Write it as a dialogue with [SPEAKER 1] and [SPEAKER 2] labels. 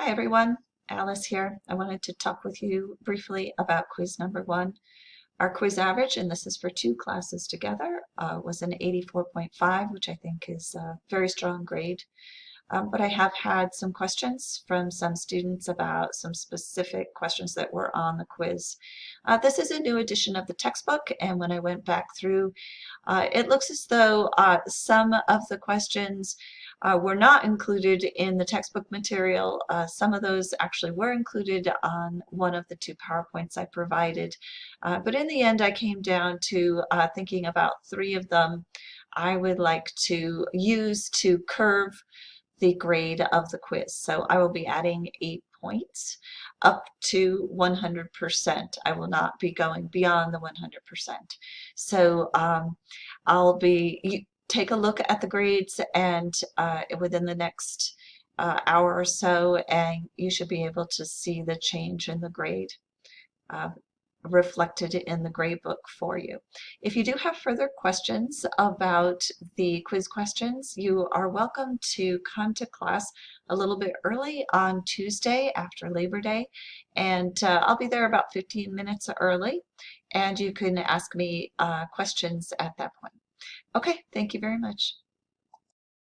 [SPEAKER 1] Hi everyone, Alice here. I wanted to talk with you briefly about quiz number one. Our quiz average, and this is for two classes together, was an 84.5, which I think is a very strong grade. But I have had some questions from some students about some specific questions that were on the quiz. This is a new edition of the textbook, and when I went back through, it looks as though some of the questions were not included in the textbook material. Some of those actually were included on one of the two PowerPoints I provided. But in the end, I came down to thinking about three of them I would like to use to curve the grade of the quiz. So I will be adding 8 points up to 100%. I will not be going beyond the 100%. So I'll be, take a look at the grades and within the next hour or so, and you should be able to see the change in the grade. Reflected in the grade book for you. If you do have further questions about the quiz questions, you are welcome to come to class a little bit early on Tuesday after Labor Day, and I'll be there about 15 minutes early, and you can ask me questions at that point. Okay, thank you very much.